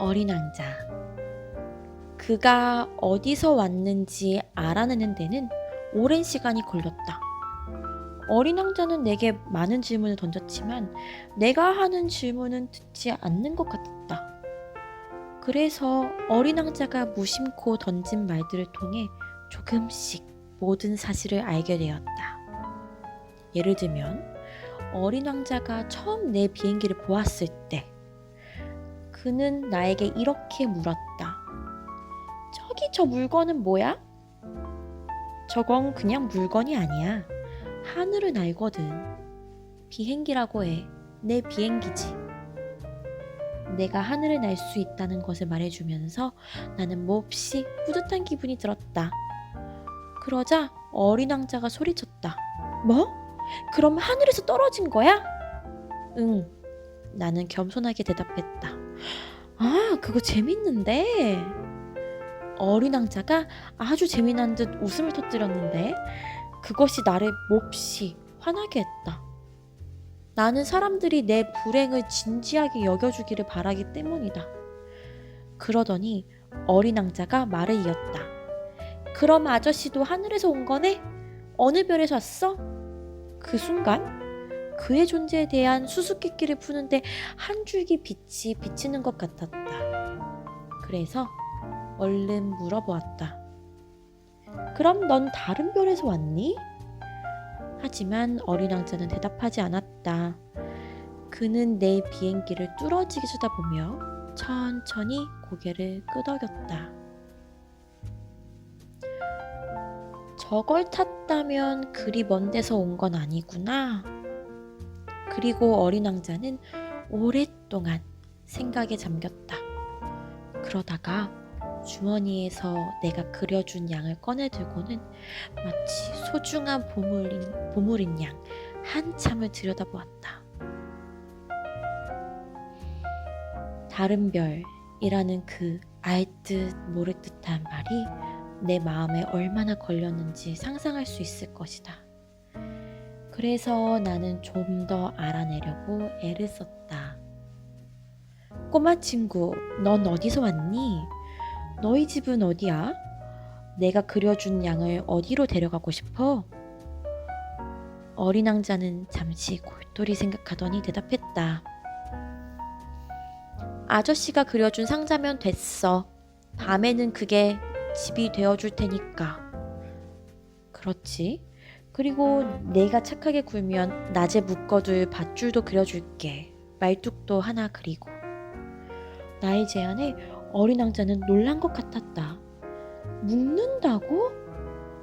어린 왕자. 그가 어디서 왔는지 알아내는 데는 오랜 시간이 걸렸다. 어린 왕자는 내게 많은 질문을 던졌지만 내가 하는 질문은 듣지 않는 것 같았다. 그래서 어린 왕자가 무심코 던진 말들을 통해 조금씩 모든 사실을 알게 되었다. 예를 들면 어린 왕자가 처음 내 비행기를 보았을 때 그는 나에게 이렇게 물었다. 저기 저 물건은 뭐야? 저건 그냥 물건이 아니야. 하늘을 날거든. 비행기라고 해. 내 비행기지. 내가 하늘을 날 수 있다는 것을 말해주면서 나는 몹시 뿌듯한 기분이 들었다. 그러자 어린 왕자가 소리쳤다. 뭐? 그럼 하늘에서 떨어진 거야? 응. 나는 겸손하게 대답했다. 아, 그거 재밌는데? 어린 왕자가 아주 재미난 듯 웃음을 터뜨렸는데 그것이 나를 몹시 화나게 했다. 나는 사람들이 내 불행을 진지하게 여겨주기를 바라기 때문이다. 그러더니 어린 왕자가 말을 이었다. 그럼 아저씨도 하늘에서 온 거네? 어느 별에서 왔어? 그 순간 그의 존재에 대한 수수께끼를 푸는데 한 줄기 빛이 비치는 것 같았다. 그래서 얼른 물어보았다. 그럼 넌 다른 별에서 왔니? 하지만 어린 왕자는 대답하지 않았다. 그는 내 비행기를 뚫어지게 쳐다보며 천천히 고개를 끄덕였다. 저걸 탔다면 그리 먼 데서 온 건 아니구나. 그리고 어린 왕자는 오랫동안 생각에 잠겼다. 그러다가 주머니에서 내가 그려준 양을 꺼내들고는 마치 소중한 보물인 양 한참을 들여다보았다. 다른 별이라는 그 알듯 모를 듯한 말이 내 마음에 얼마나 걸렸는지 상상할 수 있을 것이다. 그래서 나는 좀 더 알아내려고 애를 썼다. 꼬마 친구, 넌 어디서 왔니? 너희 집은 어디야? 내가 그려준 양을 어디로 데려가고 싶어? 어린 왕자는 잠시 골똘히 생각하더니 대답했다. 아저씨가 그려준 상자면 됐어. 밤에는 그게 집이 되어줄 테니까. 그렇지. 그리고 내가 착하게 굴면 낮에 묶어둘 밧줄도 그려줄게. 말뚝도 하나 그리고. 나의 제안에 어린 왕자는 놀란 것 같았다. 묶는다고?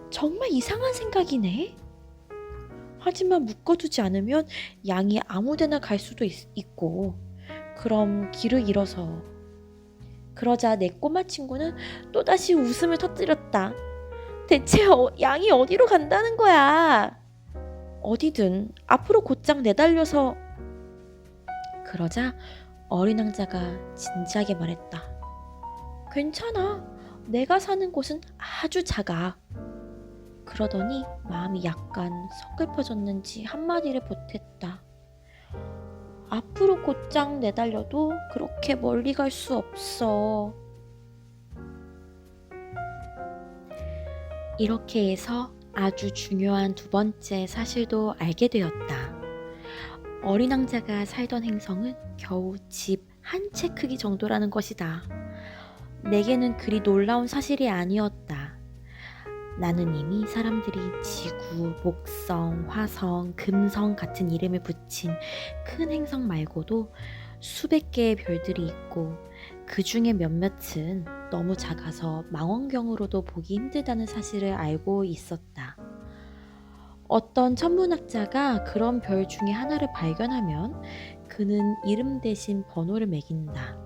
정말 이상한 생각이네. 하지만 묶어두지 않으면 양이 아무데나 갈 수도 있고 그럼 길을 잃어서. 그러자 내 꼬마 친구는 또다시 웃음을 터뜨렸다. 대체 양이 어디로 간다는 거야? 어디든 앞으로 곧장 내달려서. 그러자 어린 왕자가 진지하게 말했다. 괜찮아. 내가 사는 곳은 아주 작아. 그러더니 마음이 약간 서글퍼졌는지 한마디를 보탰다. 앞으로 곧장 내달려도 그렇게 멀리 갈 수 없어. 이렇게 해서 아주 중요한 두 번째 사실도 알게 되었다. 어린 왕자가 살던 행성은 겨우 집 한 채 크기 정도라는 것이다. 내게는 그리 놀라운 사실이 아니었다. 나는 이미 사람들이 지구, 목성, 화성, 금성 같은 이름을 붙인 큰 행성 말고도 수백 개의 별들이 있고 그 중에 몇몇은 너무 작아서 망원경으로도 보기 힘들다는 사실을 알고 있었다. 어떤 천문학자가 그런 별 중에 하나를 발견하면 그는 이름 대신 번호를 매긴다.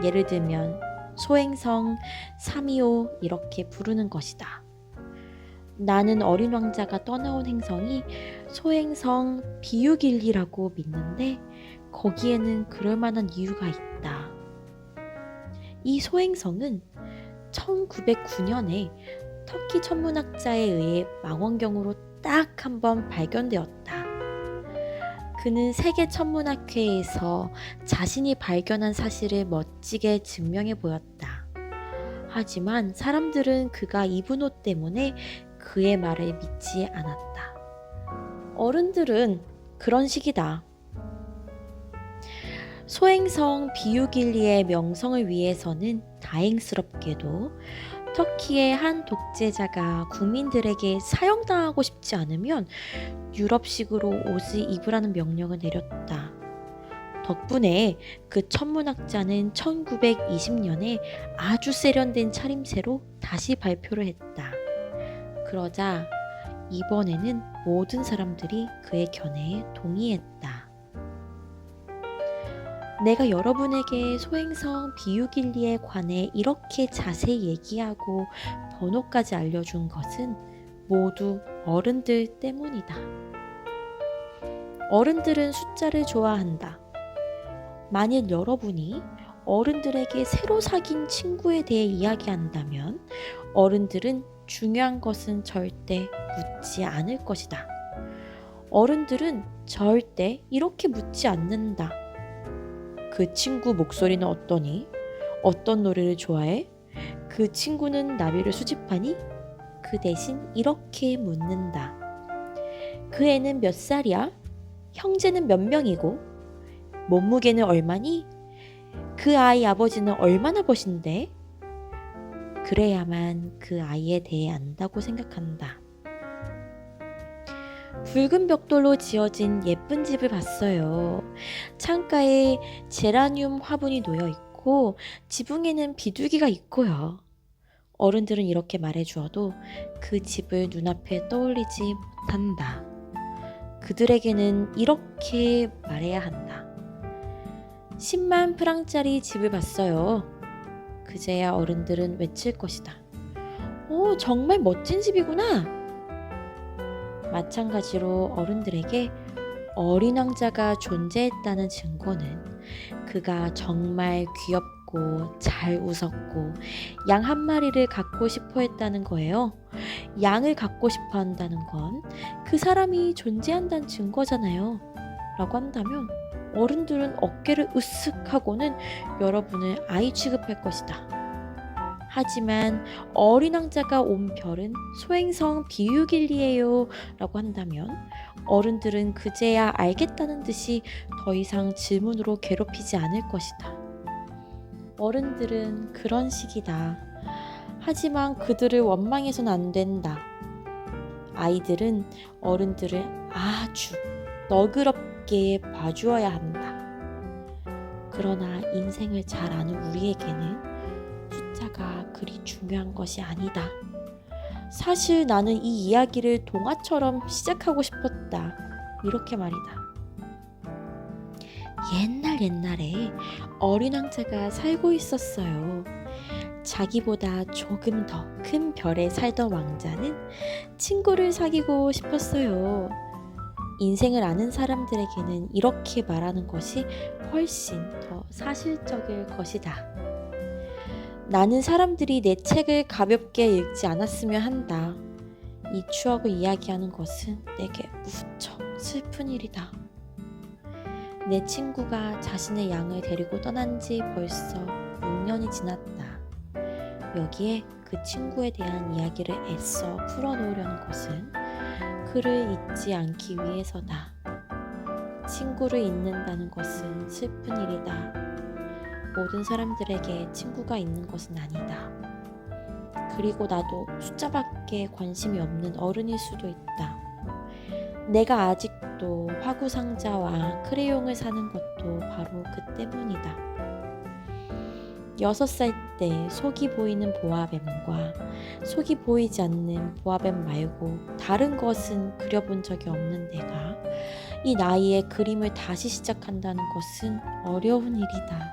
예를 들면 소행성 325 이렇게 부르는 것이다. 나는 어린 왕자가 떠나온 행성이 소행성 비유길리라고 믿는데 거기에는 그럴 만한 이유가 있다. 이 소행성은 1909년에 터키 천문학자에 의해 망원경으로 딱 한 번 발견되었다. 그는 세계 천문학회에서 자신이 발견한 사실을 멋지게 증명해 보였다. 하지만 사람들은 그가 입은 옷 때문에 그의 말을 믿지 않았다. 어른들은 그런 식이다. 소행성 비유길리의 명성을 위해서는 다행스럽게도 터키의 한 독재자가 국민들에게 사형당하고 싶지 않으면 유럽식으로 옷을 입으라는 명령을 내렸다. 덕분에 그 천문학자는 1920년에 아주 세련된 차림새로 다시 발표를 했다. 그러자 이번에는 모든 사람들이 그의 견해에 동의했다. 내가 여러분에게 소행성 비유길리에 관해 이렇게 자세히 얘기하고 번호까지 알려준 것은 모두 어른들 때문이다. 어른들은 숫자를 좋아한다. 만일 여러분이 어른들에게 새로 사귄 친구에 대해 이야기한다면 어른들은 중요한 것은 절대 묻지 않을 것이다. 어른들은 절대 이렇게 묻지 않는다. 그 친구 목소리는 어떠니? 어떤 노래를 좋아해? 그 친구는 나비를 수집하니? 그 대신 이렇게 묻는다. 그 애는 몇 살이야? 형제는 몇 명이고? 몸무게는 얼마니? 그 아이 아버지는 얼마나 버신데? 그래야만 그 아이에 대해 안다고 생각한다. 붉은 벽돌로 지어진 예쁜 집을 봤어요. 창가에 제라늄 화분이 놓여 있고 지붕에는 비둘기가 있고요. 어른들은 이렇게 말해주어도 그 집을 눈앞에 떠올리지 못한다. 그들에게는 이렇게 말해야 한다. 10만 프랑짜리 집을 봤어요. 그제야 어른들은 외칠 것이다. 오, 정말 멋진 집이구나. 마찬가지로 어른들에게 어린 왕자가 존재했다는 증거는 그가 정말 귀엽고 잘 웃었고 양 한 마리를 갖고 싶어 했다는 거예요. 양을 갖고 싶어 한다는 건 그 사람이 존재한다는 증거잖아요. 라고 한다면 어른들은 어깨를 으쓱 하고는 여러분을 아이 취급할 것이다. 하지만 어린 왕자가 온 별은 소행성 비유길리예요 라고 한다면 어른들은 그제야 알겠다는 듯이 더 이상 질문으로 괴롭히지 않을 것이다. 어른들은 그런 식이다. 하지만 그들을 원망해서는 안 된다. 아이들은 어른들을 아주 너그럽게 봐주어야 한다. 그러나 인생을 잘 아는 우리에게는 숫자가 그리 중요한 것이 아니다. 사실 나는 이 이야기를 동화처럼 시작하고 싶었다. 이렇게 말이다. 옛날에 어린 왕자가 살고 있었어요. 자기보다 조금 더 큰 별에 살던 왕자는 친구를 사귀고 싶었어요. 인생을 아는 사람들에게는 이렇게 말하는 것이 훨씬 더 사실적일 것이다. 나는 사람들이 내 책을 가볍게 읽지 않았으면 한다. 이 추억을 이야기하는 것은 내게 무척 슬픈 일이다. 내 친구가 자신의 양을 데리고 떠난 지 벌써 6년이 지났다. 여기에 그 친구에 대한 이야기를 애써 풀어놓으려는 것은 그를 잊지 않기 위해서다. 친구를 잊는다는 것은 슬픈 일이다. 모든 사람들에게 친구가 있는 것은 아니다. 그리고 나도 숫자밖에 관심이 없는 어른일 수도 있다. 내가 아직도 화구상자와 크레용을 사는 것도 바로 그 때문이다. 6살 때 속이 보이는 보아뱀과 속이 보이지 않는 보아뱀 말고 다른 것은 그려본 적이 없는 내가 이 나이에 그림을 다시 시작한다는 것은 어려운 일이다.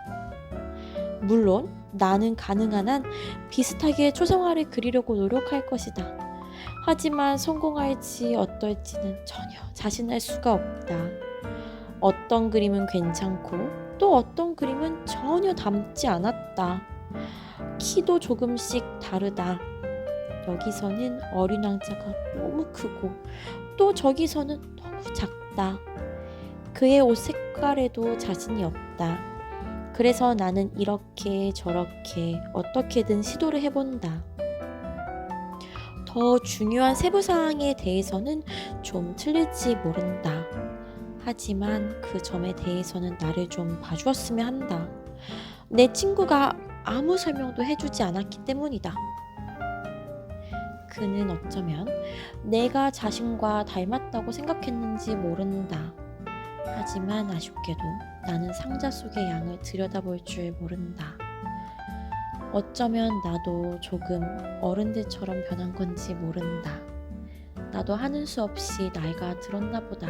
물론 나는 가능한 한 비슷하게 초상화를 그리려고 노력할 것이다. 하지만 성공할지 어떨지는 전혀 자신할 수가 없다. 어떤 그림은 괜찮고 또 어떤 그림은 전혀 닮지 않았다. 키도 조금씩 다르다. 여기서는 어린 왕자가 너무 크고 또 저기서는 너무 작다. 그의 옷 색깔에도 자신이 없다. 그래서 나는 이렇게 저렇게 어떻게든 시도를 해본다. 더 중요한 세부 사항에 대해서는 좀 틀릴지 모른다. 하지만 그 점에 대해서는 나를 좀 봐주었으면 한다. 내 친구가 아무 설명도 해주지 않았기 때문이다. 그는 어쩌면 내가 자신과 닮았다고 생각했는지 모른다. 하지만 아쉽게도 나는 상자 속의 양을 들여다볼 줄 모른다. 어쩌면 나도 조금 어른들처럼 변한 건지 모른다. 나도 하는 수 없이 나이가 들었나 보다.